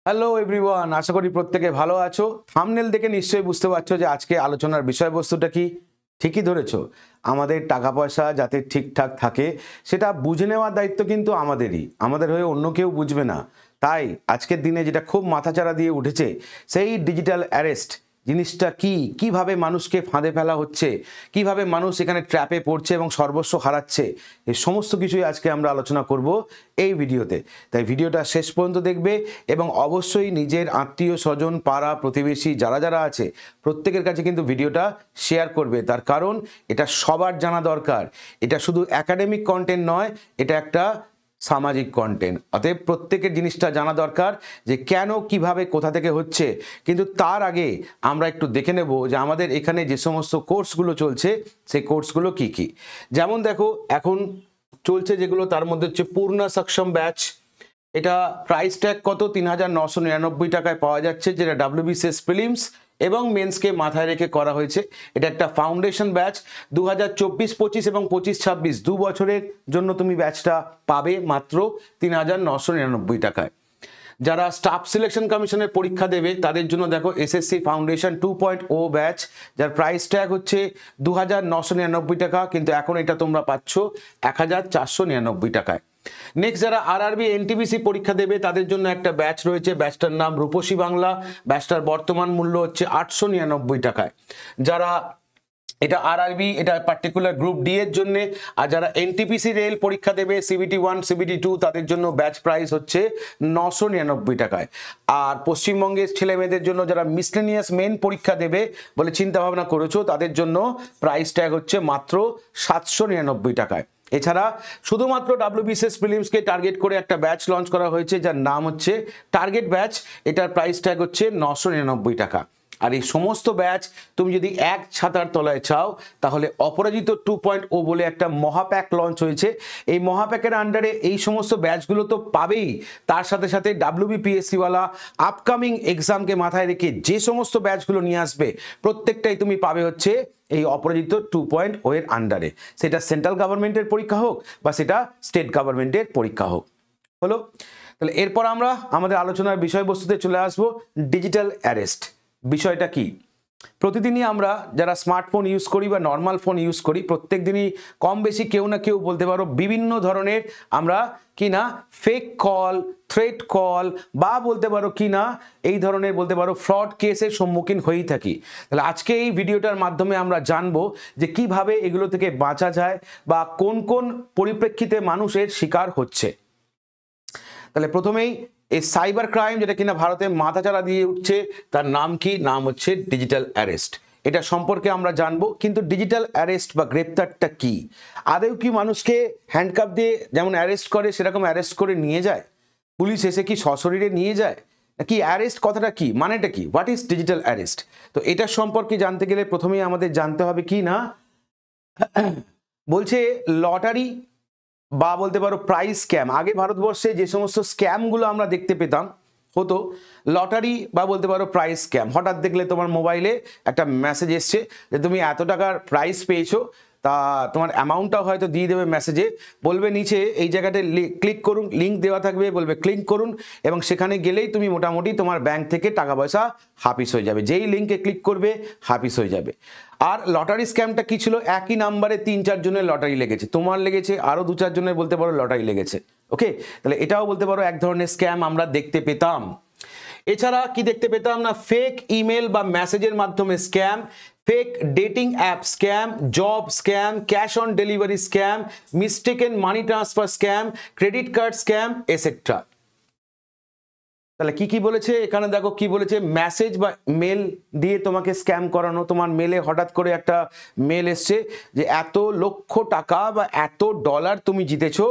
Hello everyone, আশা করি প্রত্যেকে ভালো আছো। থাম্বনেল দেখে নিশ্চয়ই বুঝতে পারছো যে আজকে আলোচনার বিষয়বস্তুটা কি। ঠিকই ধরেছো, আমাদের টাকা পয়সা যাতে ঠিকঠাক থাকে সেটা বুঝে নেওয়ার দায়িত্ব কিন্তু আমাদেরই, আমাদের হয়ে অন্য কেউ বুঝবে না। তাই আজকের দিনে যেটা খুব মাথাচাড়া দিয়ে উঠেছে সেই ডিজিটাল অ্যারেস্ট জিনিসটা কি, কিভাবে মানুষকে ফাঁদে ফেলা হচ্ছে, কিভাবে মানুষ এখানে ট্র্যাপে পড়ছে এবং সর্বস্ব হারাচ্ছে, এই সমস্ত কিছুই আজকে আমরা আলোচনা করব এই ভিডিওতে। তাই ভিডিওটা শেষ পর্যন্ত দেখবে এবং অবশ্যই নিজের আত্মীয় স্বজন, পাড়া প্রতিবেশী যারা যারা আছে প্রত্যেকের কাছে কিন্তু ভিডিওটা শেয়ার করবে। তার কারণ এটা সবার জানা দরকার। এটা শুধু একাডেমিক কন্টেন্ট নয়, এটা একটা সামাজিক কন্টেন্ট। অতএব প্রত্যেকের জিনিসটা জানা দরকার যে কেন, কিভাবে, কোথা থেকে হচ্ছে। কিন্তু তার আগে আমরা একটু দেখে নেব যে আমাদের এখানে যে সমস্ত কোর্সগুলো চলছে সেই কোর্সগুলো কি কি। যেমন দেখো, এখন চলছে যেগুলো, তার মধ্যে হচ্ছে পূর্ণা সক্ষম ব্যাচ। এটা প্রাইস ট্যাগ কত? ৩,৯৯৯ টাকায় পাওয়া যাচ্ছে, যেটা WBCS প্রিলিমস এবং মেন্সকে মাথায় রেখে করা হয়েছে। এটা একটা ফাউন্ডেশন ব্যাচ। 2024-25 এবং 25-26 দু বছরের জন্য তুমি ব্যাচটা পাবে মাত্র ৩,৯৯৯ টাকায়। যারা স্টাফ সিলেকশন কমিশনের পরীক্ষা দেবে তাদের জন্য দেখো SSC ফাউন্ডেশন 2.0 ব্যাচ, যার প্রাইস ট্যাগ হচ্ছে 2,999 টাকা, কিন্তু এখন এটা তোমরা পাচ্ছ 1,499 টাকায়। নেক্সট, যারা RRB NTPC পরীক্ষা দেবে তাদের জন্য একটা ব্যাচ রয়েছে, ব্যাচটার নাম রূপসী বাংলা। ব্যাচটার বর্তমান মূল্য হচ্ছে 899 টাকায়। যারা এটা RRB, এটা পার্টিকুলার গ্রুপ ডি এর জন্য। আর যারা NTPC রেল পরীক্ষা দেবে CBT 1 CBT 2 তাদের জন্য ব্যাচ প্রাইস হচ্ছে 999 টাকায়। আর পশ্চিমবঙ্গের ছেলে মেয়েদের জন্য যারা মিসলেনিয়াস মেন পরীক্ষা দেবে বলে চিন্তা ভাবনা করেছো তাদের জন্য প্রাইস ট্যাগ হচ্ছে মাত্র 799 টাকায়। এছাড়া শুধুমাত্র WBCS প্রিলিমসকে টার্গেট করে একটা ব্যাচ লঞ্চ করা হয়েছে যার নাম হচ্ছে টার্গেট ব্যাচ। এটার প্রাইস ট্যাগ হচ্ছে 999 টাকা। আর এই সমস্ত ব্যাচ তুমি যদি এক ছাতার তলায় চাও তাহলে অপরাজিত 2.0 বলে একটা মহাপ্যাক লঞ্চ হয়েছে। এই মহাপ্যাকের আন্ডারে এই সমস্ত ব্যাচগুলো তো পাবেই, তার সাথে সাথে WBPSC ওয়ালা আপকামিং এক্সামকে মাথায় রেখে যে সমস্ত ব্যাচগুলো নিয়ে আসবে প্রত্যেকটাই তুমি পাবে হচ্ছে এই অপরাজিত 2.0 এর আন্ডারে। সেটা সেন্ট্রাল গভর্নমেন্টের পরীক্ষা হোক বা সেটা স্টেট গভর্নমেন্টের পরীক্ষা হোক। হলো, তাহলে এরপর আমরা আমাদের আলোচনার বিষয়বস্তুতে চলে আসবো। ডিজিটাল অ্যারেস্ট বিষয়টা কি? প্রতিদিনই আমরা যারা স্মার্টফোন ইউজ করি বা নর্মাল ফোন ইউজ করি প্রত্যেক দিনই কম বেশি কেউ না কেউ বলতে পারো বিভিন্ন ধরনের আমরা কি না ফেক কল, থ্রেট কল বা বলতে পারো কি না এই ধরনের বলতে পারো ফ্রড কেসের সম্মুখীন হয়েই থাকি। তাহলে আজকে এই ভিডিওটার মাধ্যমে আমরা জানবো যে কিভাবে এগুলো থেকে বাঁচা যায় বা কোন কোন পরিপ্রেক্ষিতে মানুষের শিকার হচ্ছে। তাহলে প্রথমেই এই সাইবার ক্রাইম যেটা কিনা ভারতে মাথাচাড়া দিয়ে উঠছে তার নাম কি? নাম হচ্ছে ডিজিটাল অ্যারেস্ট। এটা সম্পর্কে আমরা জানবো। কিন্তু ডিজিটাল অ্যারেস্ট বা গ্রেপ্তারটা কি? আদেও কি মানুষকে হ্যান্ডকাপ দিয়ে যেমন অ্যারেস্ট করে সেরকম অ্যারেস্ট করে নিয়ে যায়? পুলিশ এসে কি সশরীরে নিয়ে যায়? কি অ্যারেস্ট কথাটা কি, মানেটা কি? What is digital arrest? তো এটার সম্পর্কে জানতে গেলে প্রথমেই আমাদের জানতে হবে কি না, বলছে লটারি বা বলতে পারো প্রাইজ স্ক্যাম। আগে ভারতবর্ষে যে সমস্ত স্ক্যামগুলো আমরা দেখতে পেতাম হতো লটারি বা বলতে পারো প্রাইজ স্ক্যাম। হঠাৎ দেখলে তোমার মোবাইলে একটা মেসেজ এসছে যে তুমি এত টাকার প্রাইজ পেয়েছো, তা তোমার অ্যামাউন্টটাও হয়তো দিয়ে দেবে মেসেজে, বলবে নিচে এই জায়গাটায় ক্লিক করুন, লিঙ্ক দেওয়া থাকবে, বলবে ক্লিক করুন এবং সেখানে গেলেই তুমি মোটামুটি তোমার ব্যাংক থেকে টাকা পয়সা হাফিস হয়ে যাবে। যেই লিঙ্কে ক্লিক করবে হাফিস হয়ে যাবে। আর লটারি স্ক্যামটা কি ছিল? একই নাম্বারে 3-4 জনের লটারি লেগেছে, তোমার লেগেছে, আরও 2-4 জনের বলতে পারো লটারি লেগেছে। ওকে, তাহলে এটাও বলতে পারো এক ধরনের স্ক্যাম আমরা দেখতে পেতাম। এছাড়া কি দেখতে পেতাম না, ফেক ইমেল বা মেসেজের মাধ্যমে scam, fake dating app scam, job scam, cash on delivery scam, mistaken money transfer scam, credit card scam etcetera. তাহলে কি কি বলেছে এখানে দেখো, কি বলেছে? মেসেজ বা মেল দিয়ে তোমাকে স্ক্যাম করানো। তোমার মেলে হঠাৎ করে একটা মেল এসছে যে এত লক্ষ টাকা বা এত ডলার তুমি জিতেছো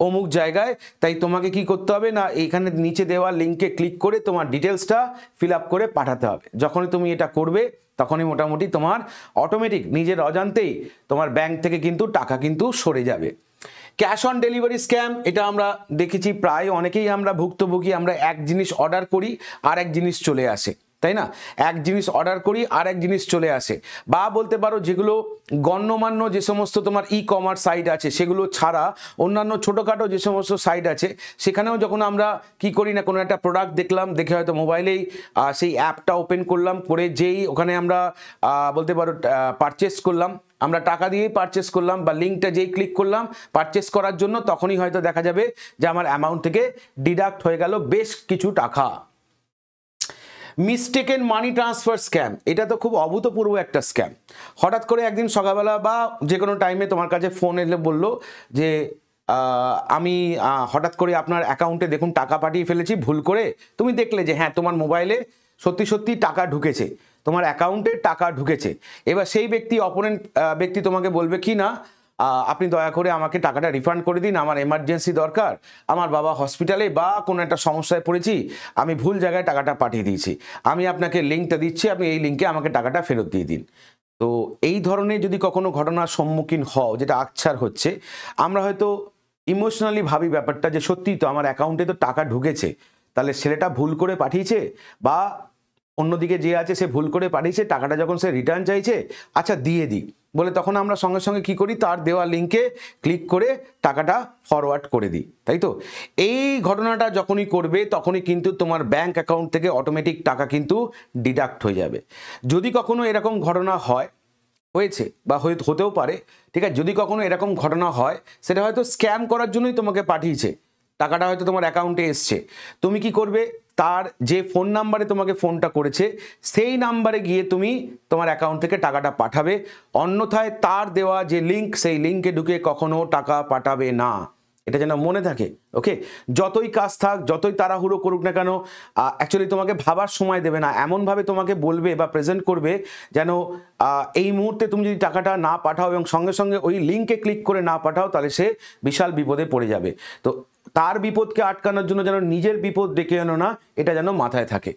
অমুক জায়গায়, তাই তোমাকে কি করতে হবে না এইখানে নিচে দেওয়া লিঙ্কে ক্লিক করে তোমার ডিটেলসটা ফিল আপ করে পাঠাতে হবে। যখনই তুমি এটা করবে তখনই মোটামুটি তোমার অটোমেটিক নিজের অজান্তেই তোমার ব্যাংক থেকে কিন্তু টাকা কিন্তু সরে যাবে। ক্যাশ অন ডেলিভারি স্ক্যাম, এটা আমরা দেখেছি প্রায় অনেকেই আমরা ভুক্তভোগী। আমরা এক জিনিস অর্ডার করি আর এক জিনিস চলে আসে। তাই না? এক জিনিস অর্ডার করি আর এক জিনিস চলে আসে। বা বলতে পারো যেগুলো গণ্যমান্য যে সমস্ত তোমার ই কমার্স সাইট আছে সেগুলো ছাড়া অন্যান্য ছোটোখাটো যে সমস্ত সাইট আছে সেখানেও যখন আমরা কি করি না, কোনো একটা প্রোডাক্ট দেখলাম, দেখে হয়তো মোবাইলেই সেই অ্যাপটা ওপেন করলাম, করে যেই ওখানে আমরা বলতে পারো পারচেস করলাম, আমরা টাকা দিয়েই পারচেস করলাম বা লিঙ্কটা যেই ক্লিক করলাম পারচেস করার জন্য, তখনই হয়তো দেখা যাবে যে আমার অ্যামাউন্ট থেকে ডিডাক্ট হয়ে গেল বেশ কিছু টাকা। মিস্টেকেন মানি ট্রান্সফার স্ক্যাম, এটা তো খুব অভূতপূর্ব একটা স্ক্যাম। হঠাৎ করে একদিন সকালবেলা বা যে কোনো টাইমে তোমার কাছে ফোন এলে বললো যে আমি হঠাৎ করে আপনার অ্যাকাউন্টে দেখুন টাকা পাঠিয়ে ফেলেছি ভুল করে। তুমি দেখলে যে হ্যাঁ তোমার মোবাইলে সত্যি সত্যি টাকা ঢুকেছে, তোমার অ্যাকাউন্টে টাকা ঢুকেছে। এবার সেই ব্যক্তি, অপোনেন্ট ব্যক্তি তোমাকে বলবে কি না, আপনি দয়া করে আমাকে টাকাটা রিফান্ড করে দিন, আমার এমার্জেন্সি দরকার, আমার বাবা হসপিটালে বা কোনো একটা সমস্যায় পড়েছি, আমি ভুল জায়গায় টাকাটা পাঠিয়ে দিয়েছি, আমি আপনাকে লিঙ্কটা দিচ্ছি, আপনি এই লিঙ্কে আমাকে টাকাটা ফেরত দিয়ে দিন। তো এই ধরনের যদি কখনো ঘটনার সম্মুখীন হও, যেটা আকছার হচ্ছে, আমরা হয়তো ইমোশনালি ভাবি ব্যাপারটা যে সত্যিই তো আমার অ্যাকাউন্টে তো টাকা ঢুকেছে, তাহলে ছেলেটা ভুল করে পাঠিয়েছে বা অন্যদিকে যে আছে সে ভুল করে পাঠিয়েছে, টাকাটা যখন সে রিটার্ন চাইছে, আচ্ছা দিয়ে দিই বলে তখন আমরা সঙ্গে সঙ্গে কি করি, তার দেওয়া লিঙ্কে ক্লিক করে টাকাটা ফরওয়ার্ড করে দিই, তাই তো? এই ঘটনাটা যখনই করবে তখনই কিন্তু তোমার ব্যাংক অ্যাকাউন্ট থেকে অটোমেটিক টাকা কিন্তু ডিডাক্ট হয়ে যাবে। যদি কখনো এরকম ঘটনা হয়েছে বা হতেও পারে, ঠিক আছে, যদি কখনো এরকম ঘটনা হয়, সেটা হয়তো স্ক্যাম করার জন্যই তোমাকে পাঠিয়েছে, টাকাটা হয়তো তোমার অ্যাকাউন্টে এসছে, তুমি কি করবে, তার যে ফোন নাম্বারে তোমাকে ফোনটা করেছে সেই নাম্বারে গিয়ে তুমি তোমার অ্যাকাউন্ট থেকে টাকাটা পাঠাবে, অন্যথায় তার দেওয়া যে লিঙ্ক সেই লিঙ্কে ঢুকে কখনো টাকা পাঠাবে না, এটা যেন মনে থাকে। ওকে, যতই কাজ থাক, যতই তাড়াহুড়ো করুক না কেন, অ্যাকচুয়ালি তোমাকে ভাবার সময় দেবে না, এমনভাবে তোমাকে বলবে বা প্রেজেন্ট করবে যেন এই মুহূর্তে তুমি যদি টাকাটা না পাঠাও এবং সঙ্গে সঙ্গে ওই লিঙ্কে ক্লিক করে না পাঠাও, তাহলে সে বিশাল বিপদে পড়ে যাবে। তো তার বিপদকে আটকানোর জন্য যেন নিজের বিপদ ডেকে আনো না, এটা যেন মাথায় থাকে।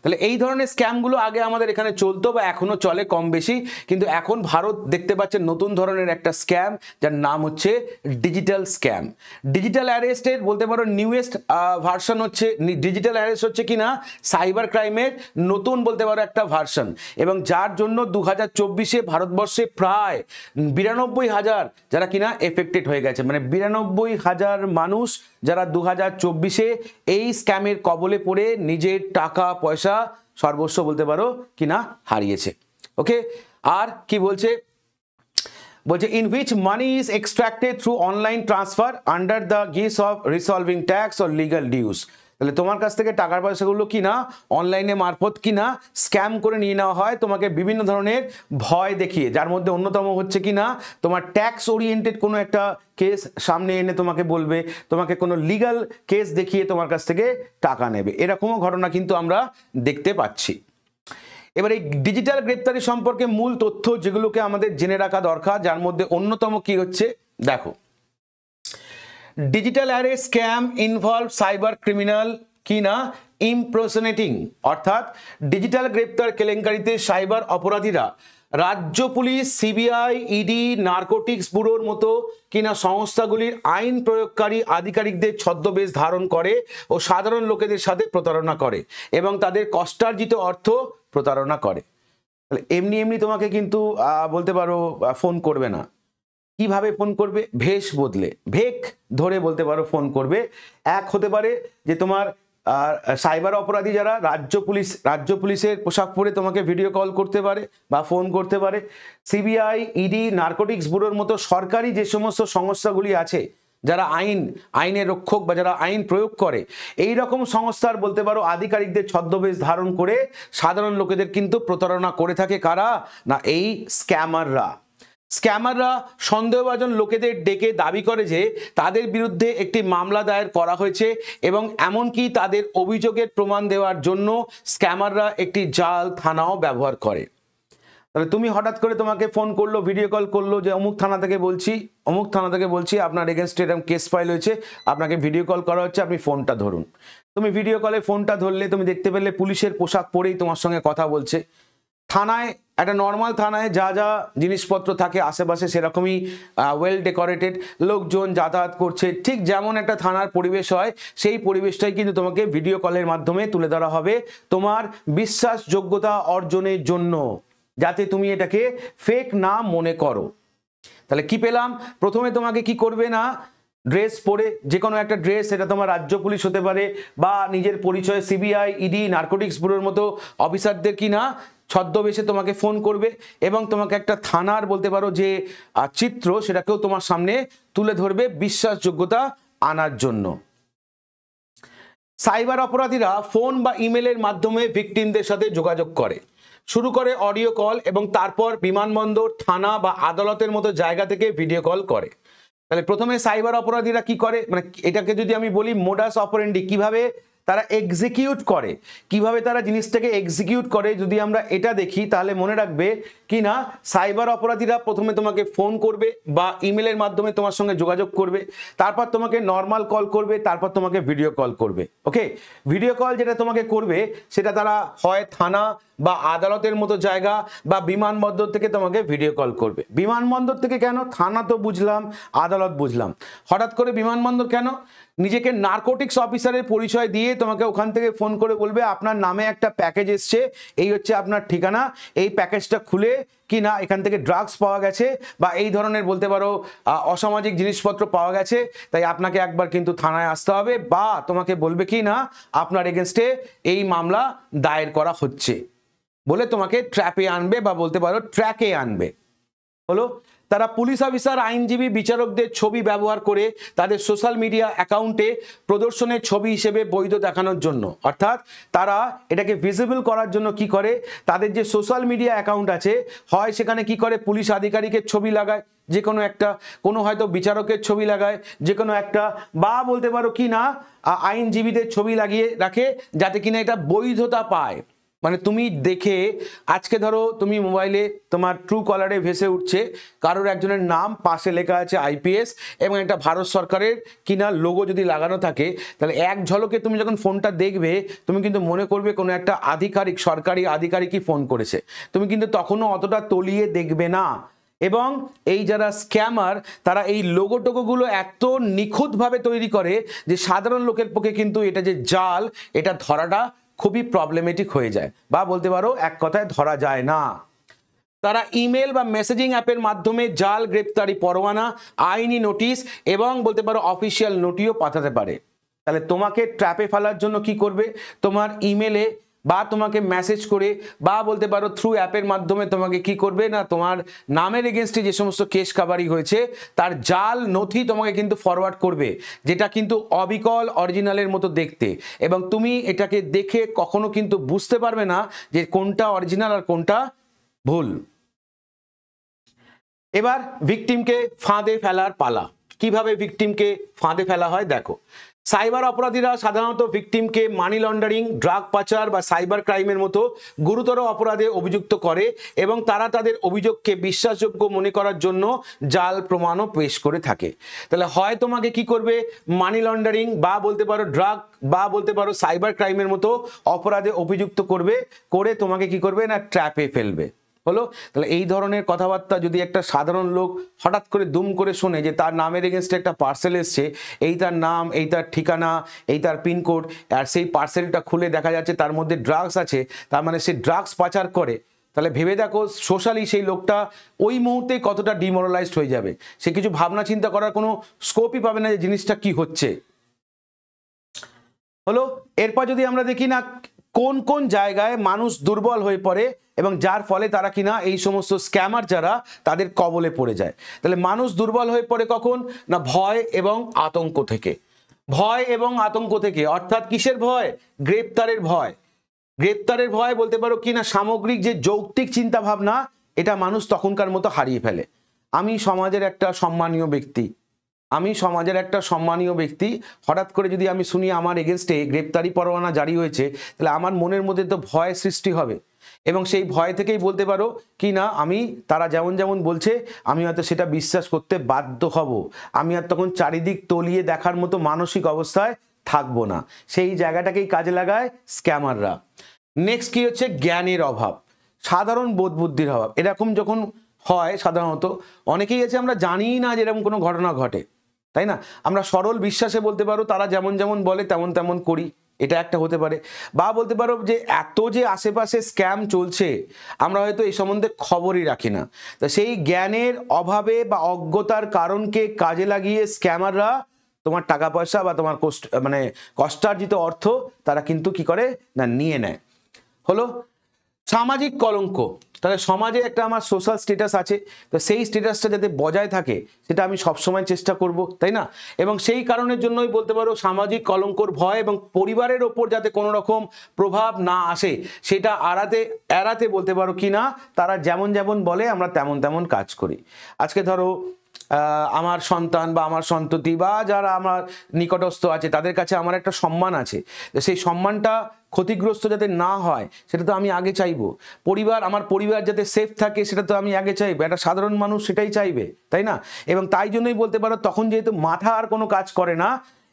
তাহলে এই ধরনের স্ক্যামগুলো আগে আমাদের এখানে চলতো বা এখনো চলে কম বেশি, কিন্তু এখন ভারত দেখতে পাচ্ছে নতুন ধরনের একটা স্ক্যাম, যার নাম হচ্ছে ডিজিটাল স্ক্যাম। ডিজিটাল অ্যারেস্টের বলতে পারো নিউয়েস্ট ভার্সন হচ্ছে, ডিজিটাল অ্যারেস্ট হচ্ছে কিনা সাইবার ক্রাইমের নতুন বলতে পারো একটা ভার্সন, এবং যার জন্য 2024-এ ভারতবর্ষে প্রায় 92,000 যারা কিনা এফেক্টেড হয়ে গেছে, মানে 92,000 মানুষ যারা 2024-এ এই স্ক্যামের কবলে পড়ে নিজের টাকা পয়সা সর্বস্ব বলতে পারো কিনা হারিয়েছে। ওকে, আর কি বলছে, in which money is extracted through online transfer under the guise of resolving tax or legal dues। তাহলে তোমার কাছ থেকে টাকার পয়সাগুলো কিনা অনলাইনে মারফত কিনা স্ক্যাম করে নিয়ে নেওয়া হয় তোমাকে বিভিন্ন ধরনের ভয় দেখিয়ে, যার মধ্যে অন্যতম হচ্ছে কিনা তোমার ট্যাক্স ওরিয়েন্টেড কোনো একটা কেস সামনে এনে তোমাকে বলবে, তোমাকে কোনো লিগ্যাল কেস দেখিয়ে তোমার কাছ থেকে টাকা নেবে, এরকমও ঘটনা কিন্তু আমরা দেখতে পাচ্ছি। এবার এই ডিজিটাল গ্রেপ্তারি সম্পর্কে মূল তথ্য যেগুলোকে আমাদের জেনে রাখা দরকার, যার মধ্যে অন্যতম কি হচ্ছে, দেখো, digital arrest scam involve cyber criminal কিনা ইমপ্রসনেটিং, অর্থাৎ ডিজিটাল গ্রেপ্তার কেলেঙ্কারিতে সাইবার অপরাধীরা রাজ্য পুলিশ, সিবিআই, ইডি, নার্কোটিক্স ব্যুরোর মতো কিনা সংস্থাগুলির আইন প্রয়োগকারী আধিকারিকদের ছদ্মবেশ ধারণ করে ও সাধারণ লোকেদের সাথে প্রতারণা করে এবং তাদের কষ্টার্জিত অর্থ প্রতারণা করে। এমনি এমনি তোমাকে কিন্তু বলতে পারো ফোন করবে না। কিভাবে ফোন করবে, ভেষ বদলে, ভেক ধরে বলতে পারো ফোন করবে। এক হতে পারে যে তোমার সাইবার অপরাধী যারা রাজ্য পুলিশের পোশাক পরে তোমাকে ভিডিও কল করতে পারে বা ফোন করতে পারে। সিবিআই, ইডি, নার্কোটিক্স ব্যুরোর মতো সরকারি যে সমস্ত সংস্থাগুলি আছে যারা আইনের রক্ষক বা যারা আইন প্রয়োগ করে, এই রকম সংস্থার বলতে পারো আধিকারিকদের ছদ্মবেশ ধারণ করে সাধারণ লোকেদের কিন্তু প্রতারণা করে থাকে। কারা না, এই স্ক্যামাররা সন্দেহভাজন লোকেদের ডেকে দাবি করে যে তাদের বিরুদ্ধে একটি মামলা দায়ের করা হয়েছে এবং এমনকি তাদের অভিযোগের প্রমাণ দেওয়ার জন্য স্ক্যামাররা একটি জাল থানাও ব্যবহার করে। তাহলে তুমি হঠাৎ করে তোমাকে ফোন করলো, ভিডিও কল করলো যে অমুক থানা থেকে বলছি আপনার এগেনস্টে এরকম কেস ফাইল হয়েছে, আপনাকে ভিডিও কল করা হচ্ছে, আপনি ফোনটা ধরুন। তুমি ভিডিও কলে ফোনটা ধরলে তুমি দেখতে পেলে পুলিশের পোশাক পরেই তোমার সঙ্গে কথা বলছে। থানায়, একটা নর্মাল থানায় যা যা জিনিসপত্র থাকে আশেপাশে সেরকমই ওয়েল ডেকোরেটেড, লোকজন যাতায়াত করছে, ঠিক যেমন একটা থানার পরিবেশ হয় সেই পরিবেশটাই কিন্তু তোমাকে ভিডিও কলের মাধ্যমে তুলে ধরা হবে তোমার বিশ্বাসযোগ্যতা অর্জনের জন্য, যাতে তুমি এটাকে ফেক না মনে করো। তাহলে কি পেলাম? প্রথমে তোমাকে কি করবে না, ড্রেস পরে, যে কোনো একটা ড্রেস, সেটা তোমার রাজ্য পুলিশ হতে পারে বা নিজের পরিচয় সিবিআই, ইডি, নার্কোটিক্স ব্যুরোর মতো অফিসারদের কি না ছদ্মবেশে তোমাকে ফোন করবে এবং তোমাকে একটা থানার বলতে পারো যে চিত্র সেটাকেও তোমার সামনে তুলে ধরবে বিশ্বাসযোগ্যতা আনার জন্য। সাইবার অপরাধীরা ফোন বা ইমেলের মাধ্যমে ভিকটিমদের সাথে যোগাযোগ করে, শুরু করে অডিও কল এবং তারপর বিমানবন্দর, থানা বা আদালতের মতো জায়গা থেকে ভিডিও কল করে। তাহলে প্রথমে সাইবার অপরাধীরা কি করে, মানে এটাকে যদি আমি বলি মোডাস অপারেন্ডি, কিভাবে তারা এক্সিকিউট করে, কিভাবে তারা জিনিসটাকে এক্সিকিউট করে, যদি আমরা এটা দেখি তাহলে মনে রাখবে কি না, সাইবার অপরাধীরা প্রথমে তোমাকে ফোন করবে বা ইমেলের মাধ্যমে তোমার সঙ্গে যোগাযোগ করবে, তারপর তোমাকে নর্মাল কল করবে, তারপর তোমাকে ভিডিও কল করবে। ওকে, ভিডিও কল যেটা তোমাকে করবে সেটা তারা হয় থানা বা আদালতের মতো জায়গা বা বিমানবন্দর থেকে তোমাকে ভিডিও কল করবে। বিমানবন্দর থেকে কেন? থানা তো বুঝলাম, আদালত বুঝলাম, হঠাৎ করে বিমানবন্দর কেন? নিজেকে নার্কোটিক্স অফিসারের পরিচয় দিয়ে তোমাকে ওখান থেকে ফোন করে বলবে আপনার নামে একটা প্যাকেজ এসছে, এই হচ্ছে আপনার ঠিকানা, এই প্যাকেজটা খুলে কি না এখান থেকে ড্রাগস পাওয়া গেছে বা এই ধরনের বলতে পারো অসামাজিক জিনিসপত্র পাওয়া গেছে, তাই আপনাকে একবার কিন্তু থানায় আসতে হবে, বা তোমাকে বলবে কি না আপনার এগেনস্টে এই মামলা দায়ের করা হচ্ছে বলে তোমাকে ট্র্যাপে আনবে বা বলতে পারো ট্র্যাকে আনবে। হলো, তারা পুলিশ অফিসার, আইনজীবী, বিচারকদের ছবি ব্যবহার করে তাদের সোশ্যাল মিডিয়া অ্যাকাউন্টে প্রদর্শনের ছবি হিসেবে বৈধ দেখানোর জন্য, অর্থাৎ তারা এটাকে ভিজিবল করার জন্য কি করে, তাদের যে সোশ্যাল মিডিয়া অ্যাকাউন্ট আছে হয় সেখানে কি করে পুলিশ আধিকারিকের ছবি লাগায়, যে কোনো একটা, কোনো হয়তো বিচারকের ছবি লাগায় যে কোনো একটা, বা বলতে পারো কি না আইনজীবীদের ছবি লাগিয়ে রাখে যাতে কিনা এটা বৈধতা পায়। মানে তুমি দেখে আজকে ধরো তুমি মোবাইলে তোমার ট্রু কলারে ভেসে উঠছে কারোর একজনের নাম, পাশে লেখা আছে আইপিএস এবং একটা ভারত সরকারের কিনা লোগো যদি লাগানো থাকে, তাহলে এক ঝলকে তুমি যখন ফোনটা দেখবে তুমি কিন্তু মনে করবে কোনো একটা আধিকারিক, সরকারি আধিকারিকই ফোন করেছে, তুমি কিন্তু তখনও অতটা তলিয়ে দেখবে না। এবং এই যারা স্ক্যামার তারা এই লোগো টোগোগুলো এত নিখুঁতভাবে তৈরি করে যে সাধারণ লোকের পক্ষে কিন্তু এটা যে জাল এটা ধরাটা খুবই প্রবলেমেটিক হয়ে যায়, বা বলতে পারো এক কথায় ধরা যায় না। তারা ইমেল বা মেসেজিং অ্যাপের মাধ্যমে জাল গ্রেপ্তারি পরোয়ানা, আইনি নোটিশ এবং বলতে পারো অফিসিয়াল নোটিশও পাঠাতে পারে। তাহলে তোমাকে ট্র্যাপে ফেলার জন্য কি করবে, তোমার ইমেলে বা তোমাকে মেসেজ করে বা বলতে পারো থ্রু অ্যাপের মাধ্যমে তোমাকে কি করবে না, তোমার নামের এগেনস্টে যে সমস্ত কেস কাভারি হয়েছে তার জাল নথি তোমাকে কিন্তু ফরওয়ার্ড করবে, যেটা কিন্তু অবিকল অরিজিনালের মতো দেখতে, এবং তুমি এটাকে দেখে কখনো কিন্তু বুঝতে পারবে না যে কোনটা অরিজিনাল আর কোনটা ভুল। এবার ভিকটিমকে ফাঁদে ফেলার পালা। কিভাবে ভিকটিমকে ফাঁদে ফেলা হয় দেখো। সাইবার অপরাধীরা সাধারণত ভিকটিমকে মানি লন্ডারিং, ড্রাগ পাচার বা সাইবার ক্রাইমের মতো গুরুতর অপরাধে অভিযুক্ত করে এবং তারা তাদের অভিযোগকে বিশ্বাসযোগ্য মনে করার জন্য জাল প্রমাণও পেশ করে থাকে। তাহলে হয় তোমাকে কি করবে, মানি লন্ডারিং বা বলতে পারো ড্রাগ বা বলতে পারো সাইবার ক্রাইমের মতো অপরাধে অভিযুক্ত করবে, করে তোমাকে কি করবে না ট্র্যাপে ফেলবে। হলো, তাহলে এই ধরনের কথাবার্তা যদি একটা সাধারণ লোক হঠাৎ করে দুম করে শোনে যে তার নামের এগেনস্টে একটা পার্সেল এসছে, এই তার নাম, এই তার ঠিকানা, এই তার পিনকোড, আর সেই পার্সেলটা খুলে দেখা যাচ্ছে তার মধ্যে ড্রাগস আছে, তার মানে সে ড্রাগস পাচার করে, তাহলে ভেবে দেখো সোশ্যালি সেই লোকটা ওই মুহূর্তে কতটা ডিমোরালাইজড হয়ে যাবে, সে কিছু ভাবনা চিন্তা করার কোনো স্কোপই পাবে না যে জিনিসটা কি হচ্ছে। হলো, এরপর যদি আমরা দেখি না কোন কোন জায়গায় মানুষ দুর্বল হয়ে পড়ে এবং যার ফলে তারা কিনা এই সমস্ত স্ক্যামার যারা তাদের কবলে পড়ে যায়। তাহলে মানুষ দুর্বল হয়ে পড়ে কখন না, ভয় এবং আতঙ্ক থেকে। ভয় এবং আতঙ্ক থেকে অর্থাৎ কিসের ভয়, গ্রেপ্তারের ভয়। গ্রেপ্তারের ভয় বলতে পারো কি না সামগ্রিক যে যৌক্তিক চিন্তা ভাবনা এটা মানুষ তখনকার মতো হারিয়ে ফেলে। আমি সমাজের একটা সম্মানীয় ব্যক্তি, হঠাৎ করে যদি আমি শুনি আমার এগেনস্টে গ্রেপ্তারি পরোয়ানা জারি হয়েছে, তাহলে আমার মনের মধ্যে তো ভয় সৃষ্টি হবে এবং সেই ভয় থেকেই বলতে পারো কি না আমি তারা যেমন যেমন বলছে আমি হয়তো সেটা বিশ্বাস করতে বাধ্য হব, আমি আর তখন চারিদিক তলিয়ে দেখার মতো মানসিক অবস্থায় থাকবো না। সেই জায়গাটাকেই কাজে লাগায় স্ক্যামাররা। নেক্সট কি হচ্ছে, জ্ঞানের অভাব। সাধারণ বোধ বুদ্ধির অভাব। এরকম যখন হয় সাধারণত অনেকেই আছে আমরা জানিই না যে এরকম কোনো ঘটনা ঘটে, তাই না? আমরা সরল বিশ্বাসে বলতে পারো তারা যেমন যেমন বলে তেমন তেমন করি, এটা একটা হতে পারে। বা বলতে পারো যে এত যে আশেপাশে স্ক্যাম চলছে আমরা হয়তো এই সম্বন্ধে খবরই রাখি না। তো সেই জ্ঞানের অভাবে বা অজ্ঞতার কারণকে কাজে লাগিয়ে স্ক্যামাররা তোমার টাকা পয়সা বা তোমার কষ্টার্জিত অর্থ তারা কিন্তু কি করে না নিয়ে নেয়। হলো সামাজিক কলঙ্ক। তাহলে সমাজে একটা আমার সোশ্যাল স্ট্যাটাস আছে, তো সেই স্ট্যাটাসটা যাতে বজায় থাকে সেটা আমি সবসময় চেষ্টা করব, তাই না? এবং সেই কারণের জন্যই বলতে পারো সামাজিক কলঙ্কর ভয় এবং পরিবারের ওপর যাতে কোনো রকম প্রভাব না আসে সেটা এড়াতে বলতে পারো কি না তারা যেমন যেমন বলে আমরা তেমন তেমন কাজ করি। আজকে ধরো আমার সন্তান বা আমার সন্ততি বা যারা আমার নিকটস্থ আছে তাদের কাছে আমার একটা সম্মান আছে, সেই সম্মানটা ক্ষতিগ্রস্ত যাতে না হয় সেটা তো আমি আগে চাইবো। আমার পরিবার যাতে সেফ থাকে সেটা তো আমি আগে চাইবো, একটা সাধারণ মানুষ সেটাই চাইবে, তাই না? এবং তাই জন্যই বলতে পারো তখন যেহেতু মাথা আর কোনো কাজ করে না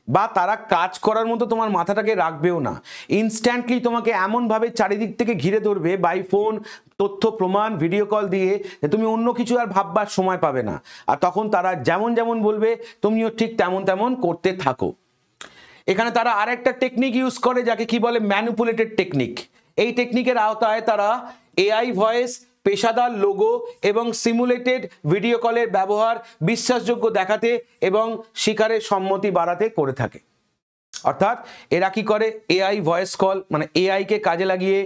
বা তারা কাজ করার মতো তোমার মাথাটাকে রাখবেও না, ইনস্ট্যান্টলি তোমাকে এমনভাবে চারিদিক থেকে ঘিরে ধরবে বাই ফোন, তথ্য প্রমাণ, ভিডিও কল দিয়ে যে তুমি অন্য কিছু আর ভাববার সময় পাবে না। আর তখন তারা যেমন যেমন বলবে তুমিও ঠিক তেমন তেমন করতে থাকো। এখানে তারা আরেকটা টেকনিক ইউজ করে যাকে কি বলে ম্যানিপুলেটেড টেকনিক। এই টেকনিকের আওতায় তারা এআই ভয়েস, পেশাদার লোগো এবং সিমুলেটেড ভিডিও কলের ব্যবহার বিশ্বাসযোগ্য দেখাতে এবং শিকারের সম্মতি বাড়াতে করে থাকে। অর্থাৎ এরা কি করে এআই ভয়েস কল মানে এআই কে কাজে লাগিয়ে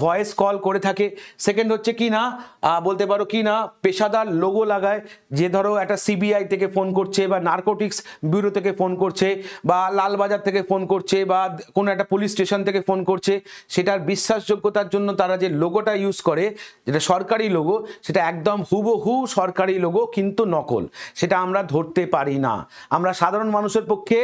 ভয়েস কল করে থাকে। সেকেন্ড হচ্ছে কি না বলতে পারো কি না পেশাদার লোগো লাগায়, যে ধরো একটা সিবিআই থেকে ফোন করছে বা নার্কোটিক্স ব্যুরো থেকে ফোন করছে বা লালবাজার থেকে ফোন করছে বা কোনো একটা পুলিশ স্টেশন থেকে ফোন করছে, সেটার বিশ্বাসযোগ্যতার জন্য তারা যে লোগোটা ইউজ করে যেটা সরকারি লোগো সেটা একদম হুবহু সরকারি লোগো কিন্তু নকল, সেটা আমরা ধরতে পারি না, আমরা সাধারণ মানুষের পক্ষে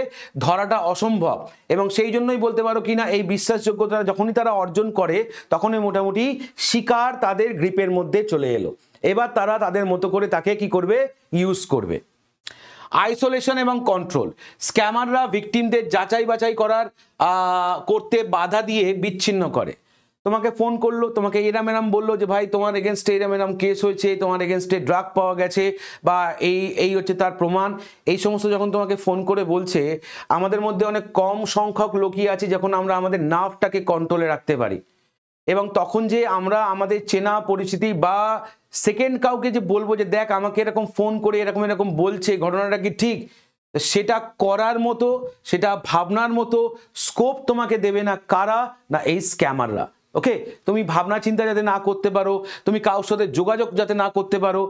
ধরাটা অসম্ভব। এবং সেই জন্যই বলতে পারো কি না এই বিশ্বাসযোগ্যতা যখনই তারা অর্জন করে তখনই মোটামুটি শিকার তাদের গ্রিপের মধ্যে চলে এলো, এবার তারা তাদের মতো করে তাকে কি করবে ইউজ করবে। আইসোলেশন এবং কন্ট্রোল। স্ক্যামাররা ভিকটিমদের যাচাই বাছাই করতে বাধা দিয়ে বিচ্ছিন্ন করে। তোমাকে ফোন করলো, তোমাকে এরাম বললো যে ভাই তোমার এগেনস্টে এরাম কেস হয়েছে, তোমার এগেনস্টে ড্রাগ পাওয়া গেছে বা এই হচ্ছে তার প্রমাণ, এই সমস্ত যখন তোমাকে ফোন করে বলছে আমাদের মধ্যে অনেক কম সংখ্যক লোকই আছে যখন আমরা আমাদের নার্ভটাকে কন্ট্রোলে রাখতে পারি। এবং তখন যে আমরা আমাদের চেনা পরিচিতি বা সেকেন্ড কাউকে যে বলবো যে দেখ আমাকে এরকম ফোন করে এরকম বলছে ঘটনাটা কি ঠিক, সেটা করার মতো সেটা ভাবনার মতো স্কোপ তোমাকে দেবে না কারা না এই স্ক্যামাররা। ওকে, তুমি ভাবনা চিন্তা যাতে না করতে পারো, তুমি কারোর সাথে যোগাযোগ যাতে না করতে পারো,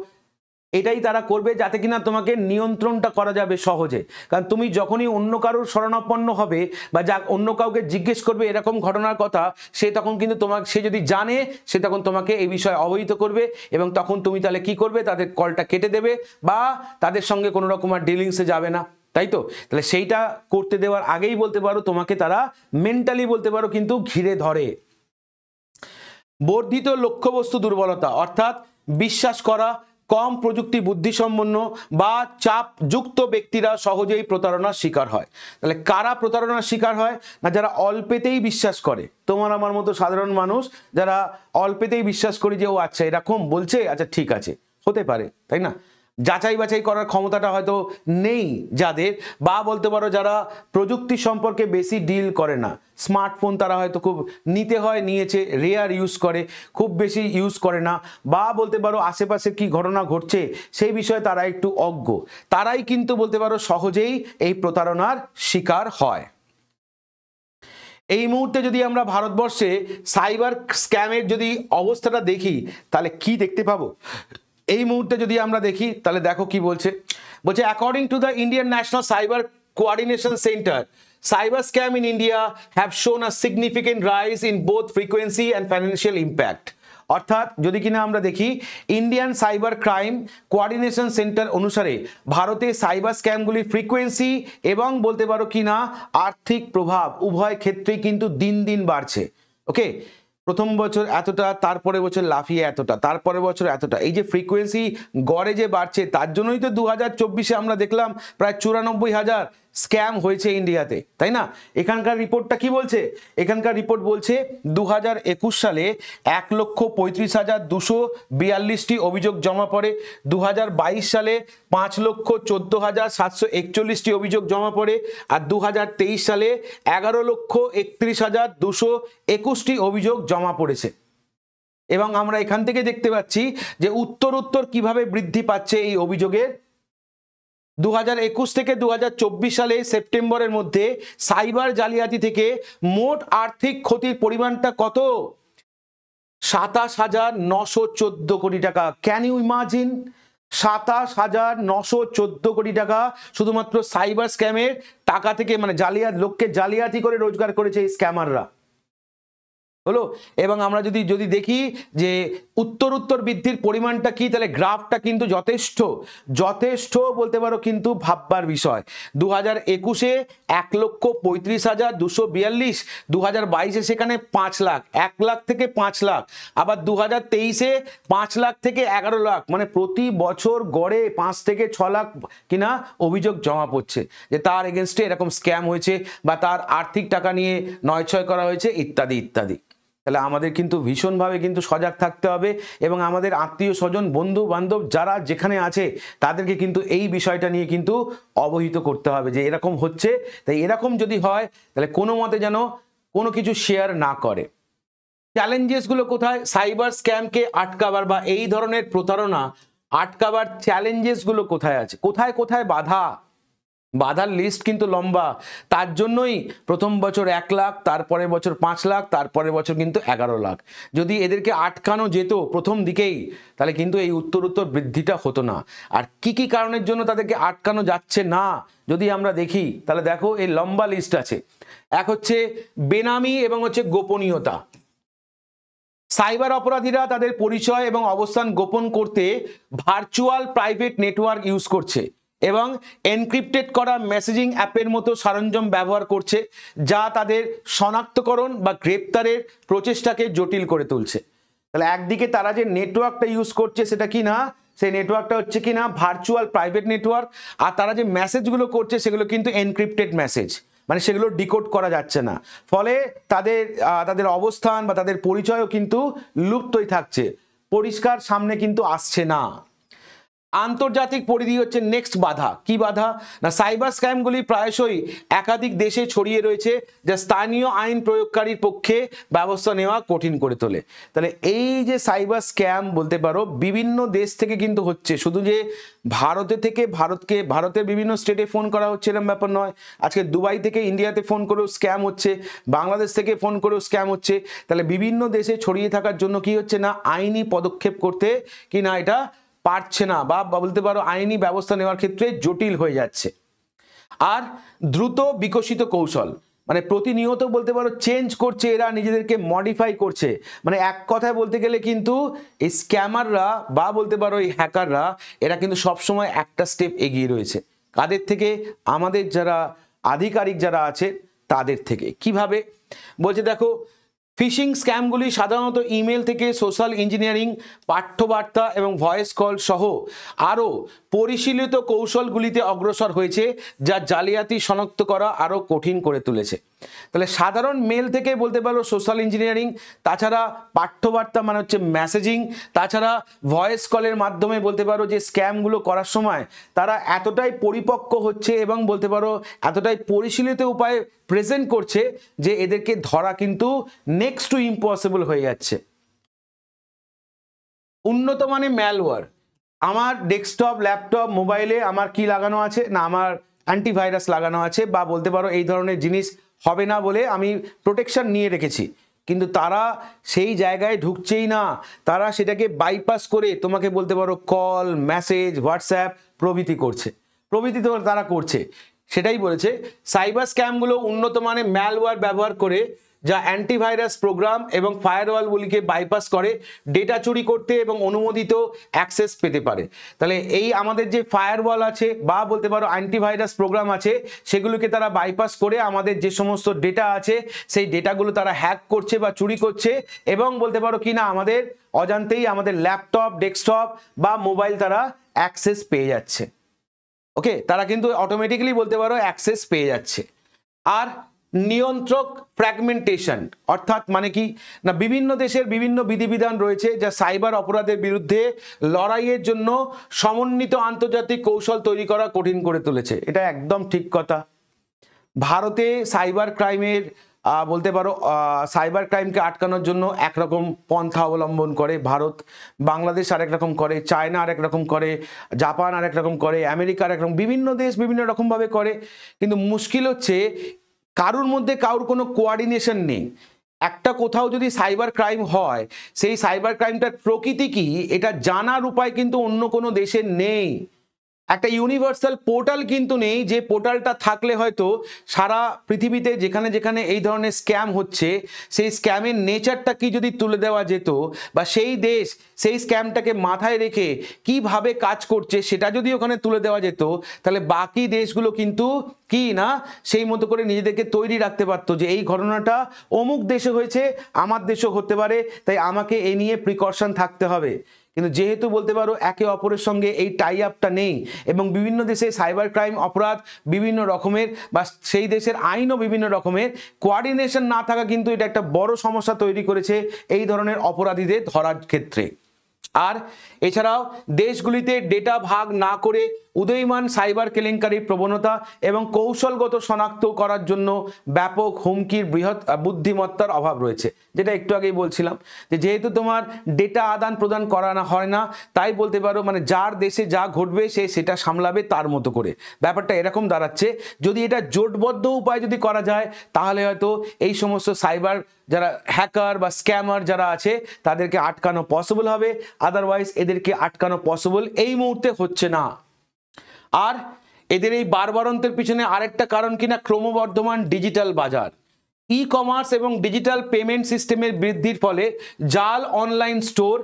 এটাই তারা করবে যাতে কিনা তোমাকে নিয়ন্ত্রণটা করা যাবে সহজে। কারণ তুমি যখনই অন্য কারোর শরণাপন্ন হবে বা অন্য কাউকে জিজ্ঞেস করবে এরকম ঘটনার কথা, সে তখন কিন্তু সে যদি জানে সে তখন তোমাকে এই বিষয়ে অবহিত করবে এবং তখন তুমি তাহলে কি করবে তাদের কলটা কেটে দেবে বা তাদের সঙ্গে কোনো রকম আর ডিলিংসে যাবে না, তাই তো? তাহলে সেইটা করতে দেওয়ার আগেই বলতে পারো তোমাকে তারা মেন্টালি বলতে পারো কিন্তু ঘিরে ধরে। বর্ধিত লক্ষ্যবস্তু দুর্বলতা, অর্থাৎ বিশ্বাস করা কম প্রযুক্তি বুদ্ধিসম্পন্ন বা চাপযুক্ত ব্যক্তিরা সহজেই প্রতারণার শিকার হয়। তাহলে কারা প্রতারণার শিকার হয় না যারা অল্পেতেই বিশ্বাস করে, তোমার আমার মতো সাধারণ মানুষ যারা অল্পেতেই বিশ্বাস করি যে ও আচ্ছা এরকম বলছে আচ্ছা ঠিক আছে হতে পারে, তাই না? যাচাই বাছাই করার ক্ষমতাটা হয়তো নেই যাদের, বা বলতে পারো যারা প্রযুক্তি সম্পর্কে বেশি ডিল করে না, স্মার্টফোন তারা হয়তো খুব নিয়েছে রেয়ার ইউজ করে, খুব বেশি ইউজ করে না, বা বলতে পারো আশেপাশে কি ঘটনা ঘটছে সেই বিষয়ে তারা একটু অজ্ঞ, তারাই কিন্তু বলতে পারো সহজেই এই প্রতারণার শিকার হয়। এই মুহূর্তে যদি আমরা ভারতবর্ষে সাইবার স্ক্যামের যদি অবস্থাটা দেখি তাহলে কি দেখতে পাবো, এই মুহূর্তে যদি আমরা দেখি তাহলে দেখো কি বলছে according to the Indian national cyber coordination centre, cyber scam in India have shown a significant rise in both frequency and financial impact। অর্থাৎ যদি কিনা আমরা দেখি Indian cyber crime coordination centre অনুসারে ভারতে সাইবার স্ক্যামগুলির ফ্রিকোয়েন্সি এবং বলতে পারো কিনা আর্থিক প্রভাব উভয় ক্ষেত্রেই কিন্তু দিন দিন বাড়ছে। ওকে, প্রথম বছর এতটা, তারপরে বছর লাফিয়ে এতটা, তারপরে বছর এতটা, এই যে ফ্রিকোয়েন্সি গড়ে যে বাড়ছে তার জন্যই তো 2024-এ আমরা দেখলাম প্রায় 94,000 স্ক্যাম হয়েছে ইন্ডিয়াতে, তাই না? এখানকার রিপোর্টটা কি বলছে? এখানকার রিপোর্ট বলছে 2021 সালে 1,35,242টি অভিযোগ জমা পড়ে, 2022 সালে 5,14,741টি অভিযোগ জমা পড়ে, আর 2023 সালে 11,31,221টি অভিযোগ জমা পড়েছে। এবং আমরা এখান থেকে দেখতে পাচ্ছি যে উত্তর কিভাবে বৃদ্ধি পাচ্ছে এই অভিযোগের। 2021 থেকে 2024 সালে সেপ্টেম্বরের মধ্যে সাইবার জালিয়াতি থেকে মোট আর্থিক ক্ষতির পরিমাণটা কত? 27,914 কোটি টাকা। Can you imagine? 27,914 কোটি টাকা শুধুমাত্র সাইবার স্ক্যামের টাকা থেকে, মানে লোককে জালিয়াতি করে রোজগার করেছে এই স্ক্যামাররা, হলো। এবং আমরা যদি দেখি যে উত্তর বৃদ্ধির পরিমাণটা কি, তাহলে গ্রাফটা কিন্তু যথেষ্ট বলতে পারো কিন্তু ভাববার বিষয়। 2021-এ 1,35,242, 2022-এ সেখানে 5 লাখ, 1 লাখ থেকে 5 লাখ, আবার 2023-এ 5 লাখ থেকে 11 লাখ, মানে প্রতি বছর গড়ে 5 থেকে 6 লাখ কিনা অভিযোগ জমা পড়ছে যে তার এগেনস্টে এরকম স্ক্যাম হয়েছে বা তার আর্থিক টাকা নিয়ে নয়ছয় করা হয়েছে ইত্যাদি ইত্যাদি। তাহলে আমাদের কিন্তু ভীষণভাবে কিন্তু সজাগ থাকতে হবে এবং আমাদের আত্মীয় স্বজন, বন্ধু বান্ধব যারা যেখানে আছে তাদেরকে কিন্তু এই বিষয়টা নিয়ে কিন্তু অবহিত করতে হবে যে এরকম হচ্ছে। তাই এরকম যদি হয় তাহলে কোনো মতে যেন কোনো কিছু শেয়ার না করে। চ্যালেঞ্জেসগুলো কোথায়? সাইবার স্ক্যামকে আটকাবার বা এই ধরনের প্রতারণা আটকাবার চ্যালেঞ্জেসগুলো কোথায় আছে? কোথায় বাধার লিস্ট কিন্তু লম্বা। তার জন্যই প্রথম বছর 1 লাখ, তারপরের বছর 5 লাখ, তারপরের বছর কিন্তু 11 লাখ। যদি এদেরকে আটকানো যেত প্রথম দিকেই তাহলে কিন্তু এই উত্তর বৃদ্ধিটা হতো না। আর কি কারণের জন্য তাদেরকে আটকানো যাচ্ছে না যদি আমরা দেখি, তাহলে দেখো এই লম্বা লিস্ট আছে। এক হচ্ছে বেনামি এবং হচ্ছে গোপনীয়তা। সাইবার অপরাধীরা তাদের পরিচয় এবং অবস্থান গোপন করতে ভার্চুয়াল প্রাইভেট নেটওয়ার্ক ইউজ করছে এবং এনক্রিপ্টেড করা মেসেজিং অ্যাপের মতো সরঞ্জাম ব্যবহার করছে, যা তাদের শনাক্তকরণ বা গ্রেপ্তারের প্রচেষ্টাকে জটিল করে তুলছে। তাহলে একদিকে তারা যে নেটওয়ার্কটা ইউজ করছে সেটা কি না, সেই নেটওয়ার্কটা হচ্ছে কি না ভার্চুয়াল প্রাইভেট নেটওয়ার্ক, আর তারা যে মেসেজগুলো করছে সেগুলো কিন্তু এনক্রিপ্টেড মেসেজ, মানে সেগুলো ডিকোড করা যাচ্ছে না। ফলে তাদের অবস্থান বা তাদের পরিচয়ও কিন্তু লুপ্তই থাকছে, পরিষ্কার সামনে কিন্তু আসছে না। আন্তর্জাতিক পরিধি হচ্ছে নেক্সট বাধা। কি বাধা না, সাইবার স্ক্যামগুলি প্রায়শই একাধিক দেশে ছড়িয়ে রয়েছে, যা স্থানীয় আইন প্রয়োগকারীর পক্ষে ব্যবস্থা নেওয়া কঠিন করে তোলে। তাহলে এই যে সাইবার স্ক্যাম বলতে পারো বিভিন্ন দেশ থেকে কিন্তু হচ্ছে, শুধু যে ভারতের বিভিন্ন স্টেটে ফোন করা হচ্ছে এরকম ব্যাপার নয়। আজকে দুবাই থেকে ইন্ডিয়াতে ফোন করেও স্ক্যাম হচ্ছে, বাংলাদেশ থেকে ফোন করেও স্ক্যাম হচ্ছে। তাহলে বিভিন্ন দেশে ছড়িয়ে থাকার জন্য কি হচ্ছে না, আইনি পদক্ষেপ করতে কি না এটা পারছে না, বা বলতে পারো আইনি ব্যবস্থা নেওয়ার ক্ষেত্রে জটিল হয়ে যাচ্ছে। আর দ্রুত বিকশিত কৌশল, মানে প্রতিনিয়ত বলতে পারো চেঞ্জ করছে, এরা নিজেদেরকে মডিফাই করছে। মানে এক কথায় বলতে গেলে কিন্তু এই স্ক্যামাররা বা বলতে পারো এই হ্যাকাররা এরা কিন্তু সবসময় একটা স্টেপ এগিয়ে রয়েছে। কাদের থেকে? আমাদের যারা আধিকারিক যারা আছে তাদের থেকে। কিভাবে বলছে দেখো, ফিশিং স্ক্যামগুলি সাধারণত ইমেল থেকে সোশ্যাল ইঞ্জিনিয়ারিং, পাঠ্যবার্তা এবং ভয়েস কল সহ আরও পরিশীলিত কৌশলগুলিতে অগ্রসর হয়েছে, যা জালিয়াতি শনাক্ত করা আরও কঠিন করে তুলেছে। তাহলে সাধারণ মেল থেকে বলতে পারো সোশ্যাল ইঞ্জিনিয়ারিং, তাছাড়া পাঠ্যবার্তা মানে হচ্ছে মেসেজিং, তাছাড়া ভয়েস কলের মাধ্যমে বলতে পারো যে স্ক্যামগুলো করার সময় তারা এতটাই পরিপক্ক হচ্ছে এবং বলতে পারো এতটাই পরিশীলিত উপায়ে প্রেজেন্ট করছে যে এদেরকে ধরা কিন্তু নেক্সট টু ইম্পসিবল হয়ে যাচ্ছে। উন্নত মানের ম্যালওয়্যার। আমার ডেস্কটপ, ল্যাপটপ, মোবাইলে আমার কি লাগানো আছে না, আমার অ্যান্টিভাইরাস লাগানো আছে, বা বলতে পারো এই ধরনের জিনিস হবে না বলে আমি প্রোটেকশন নিয়ে রেখেছি, কিন্তু তারা সেই জায়গায় ঢুকছেই না। তারা সেটাকে বাইপাস করে তোমাকে বলতে পারো কল, মেসেজ, হোয়াটসঅ্যাপ প্রভৃতি তো তারা করছে। সেটাই বলেছে সাইবার স্ক্যামগুলো উন্নত মানের ম্যালওয়্যার ব্যবহার করে, যা অ্যান্টিভাইরাস প্রোগ্রাম এবং ফায়ারওয়ালগুলিকে বাইপাস করে ডেটা চুরি করতে এবং অনুমোদিত অ্যাক্সেস পেতে পারে। তাহলে এই আমাদের যে ফায়ারওয়াল আছে বা বলতে পারো অ্যান্টিভাইরাস প্রোগ্রাম আছে, সেগুলোকে তারা বাইপাস করে আমাদের যে সমস্ত ডেটা আছে সেই ডেটাগুলো তারা হ্যাক করছে বা চুরি করছে, এবং বলতে পারো কিনা আমাদের অজান্তেই আমাদের ল্যাপটপ, ডেস্কটপ বা মোবাইল তারা অ্যাক্সেস পেয়ে যাচ্ছে। ওকে, তারা কিন্তু অটোমেটিক্যালি বলতে পারো অ্যাক্সেস পেয়ে যাচ্ছে। আর নিয়ন্ত্রক ফ্র্যাগমেন্টেশন, অর্থাৎ মানে কি না, বিভিন্ন দেশের বিভিন্ন বিধিবিধান রয়েছে যা সাইবার অপরাধের বিরুদ্ধে লড়াইয়ের জন্য সমন্বিত আন্তর্জাতিক কৌশল তৈরি করা কঠিন করে তুলেছে। এটা একদম ঠিক কথা। ভারতে সাইবার ক্রাইমের বলতে পারো সাইবার ক্রাইমকে আটকানোর জন্য একরকম পন্থা অবলম্বন করে ভারত, বাংলাদেশ আরেক রকম করে, চায়না আরেক রকম করে, জাপান আরেক রকম করে, আমেরিকা আরেক রকম, বিভিন্ন দেশ বিভিন্ন রকমভাবে করে। কিন্তু মুশকিল হচ্ছে কারুর মধ্যে কারুর কোনো কোঅর্ডিনেশন নেই। একটা কোথাও যদি সাইবার ক্রাইম হয়, সেই সাইবার ক্রাইমটার প্রকৃতি কি এটা জানার উপায় কিন্তু অন্য কোনো দেশের নেই। একটা ইউনিভার্সাল পোর্টাল কিন্তু নেই, যে পোর্টালটা থাকলে হয়তো সারা পৃথিবীতে যেখানে যেখানে এই ধরনের স্ক্যাম হচ্ছে সেই স্ক্যামের নেচারটা কি যদি তুলে দেওয়া যেত, বা সেই দেশ সেই স্ক্যামটাকে মাথায় রেখে কিভাবে কাজ করছে সেটা যদি ওখানে তুলে দেওয়া যেত, তাহলে বাকি দেশগুলো কিন্তু কি না সেই মতো করে নিজেদেরকে তৈরি রাখতে পারতো যে এই ঘটনাটা অমুক দেশে হয়েছে, আমার দেশেও হতে পারে, তাই আমাকে এ নিয়ে প্রিকশন থাকতে হবে। কিন্তু যেহেতু বলতে পারো একে অপরের সঙ্গে এই টাই আপটা নেই, এবং বিভিন্ন দেশে সাইবার ক্রাইম অপরাধ বিভিন্ন রকমের, বা সেই দেশের আইনও বিভিন্ন রকমের, কোঅর্ডিনেশন না থাকা কিন্তু এটা একটা বড় সমস্যা তৈরি করেছে এই ধরনের অপরাধীদের ধরার ক্ষেত্রে। আর এছাড়াও দেশগুলিতে ডেটা ভাগ না করে উদীয়মান সাইবার কেলেঙ্কারির প্রবণতা এবং কৌশলগত শনাক্ত করার জন্য ব্যাপক হুমকির বৃহৎ বুদ্ধিমত্তার অভাব রয়েছে, যেটা একটু আগেই বলছিলাম যে যেহেতু তোমার ডেটা আদান প্রদান করানো হয় না, তাই বলতে পারো মানে যার দেশে যা ঘটবে সে সেটা সামলাবে তার মতো করে। ব্যাপারটা এরকম দাঁড়াচ্ছে। যদি এটা জোটবদ্ধ উপায় যদি করা যায় তাহলে হয়তো এই সমস্ত সাইবার যারা হ্যাকার বা স্ক্যামার যারা আছে তাদেরকে আটকানো পসিবল হবে। আদারওয়াইজ এদেরকে আটকানো পসিবল এই মুহূর্তে হচ্ছে না। আর এদের এই বারবারন্তের পিছনে আরেকটা কারণ কিনা ক্রমবর্ধমান ডিজিটাল বাজার, ই কমার্স এবং ডিজিটাল পেমেন্ট সিস্টেমের বৃদ্ধির ফলে জাল অনলাইন স্টোর,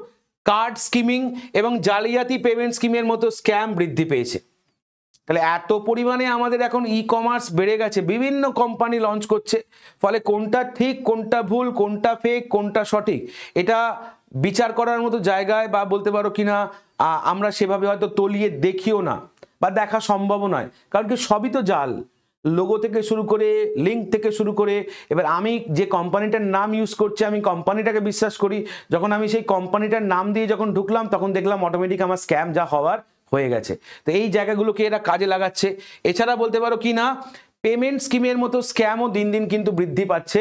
কার্ড স্কিমিং এবং জালিয়াতি পেমেন্ট স্কিমের মতো স্ক্যাম বৃদ্ধি পেয়েছে। তাহলে এত পরিমাণে আমাদের এখন ই কমার্স বেড়ে গেছে, বিভিন্ন কোম্পানি লঞ্চ করছে, ফলে কোনটা ঠিক কোনটা ভুল, কোনটা ফেক কোনটা সঠিক এটা বিচার করার মতো জায়গায় বা বলতে পারো কিনা আমরা সেভাবে হয়তো তলিয়ে দেখিও না বা দেখা সম্ভব নয়। কারণ কি সবই তো জাল, লোগো থেকে শুরু করে লিঙ্ক থেকে শুরু করে। এবার আমি যে কোম্পানিটার নাম ইউজ করছি আমি কোম্পানিটাকে বিশ্বাস করি, যখন আমি সেই কোম্পানিটার নাম দিয়ে যখন ঢুকলাম তখন দেখলাম অটোমেটিক আমার স্ক্যাম যা হওয়ার হয়ে গেছে। তো এই জায়গাগুলোকে এরা কাজে লাগাচ্ছে। এছাড়া বলতে পারো কি না পেমেন্ট স্কিমের মতো স্ক্যামও দিন দিন কিন্তু বৃদ্ধি পাচ্ছে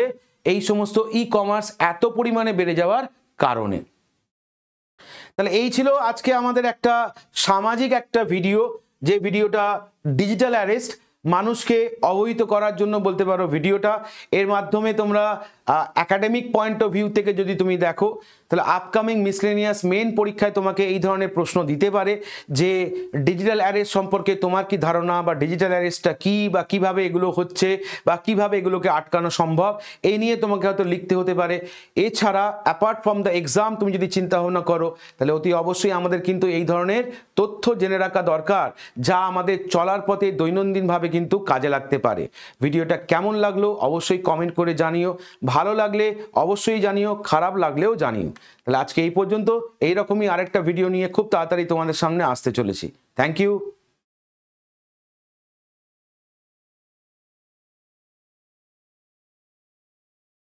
এই সমস্ত ই কমার্স এত পরিমাণে বেড়ে যাওয়ার কারণে। তাহলে এই ছিল আজকে আমাদের একটা সামাজিক একটা ভিডিও, যে ভিডিওটা ডিজিটাল অ্যারেস্ট মানুষকে অবহিত করার জন্য বলতে পারো ভিডিওটা। এর মাধ্যমে তোমরা একাডেমিক পয়েন্ট অফ ভিউ থেকে যদি তুমি দেখো তাহলে আপকামিং মিসলেনিয়াস মেন পরীক্ষায় তোমাকে এই ধরনের প্রশ্ন দিতে পারে যে ডিজিটাল অ্যারেস্ট সম্পর্কে তোমার কি ধারণা, বা ডিজিটাল অ্যারেস্টটা কি, বা কিভাবে এগুলো হচ্ছে, বা কিভাবে এগুলোকে আটকানো সম্ভব, এই নিয়ে তোমাকে হয়তো লিখতে হতে পারে। এছাড়া অ্যাপার্ট ফ্রম দ্য এক্সাম তুমি যদি চিন্তা ভাবনা করো তাহলে অতি অবশ্যই আমাদের কিন্তু এই ধরনের তথ্য জেনে রাখা দরকার যা আমাদের চলার পথে দৈনন্দিনভাবে কিন্তু কাজে লাগতে পারে। ভিডিওটা কেমন লাগলো অবশ্যই কমেন্ট করে জানিও, ভালো লাগলে অবশ্যই জানিও, খারাপ লাগলেও জানিও। তাহলে আজকে এই পর্যন্ত, এইরকমই আরেকটা ভিডিও নিয়ে খুব তাড়াতাড়ি তোমাদের সামনে আসতে চলেছি। Thank you.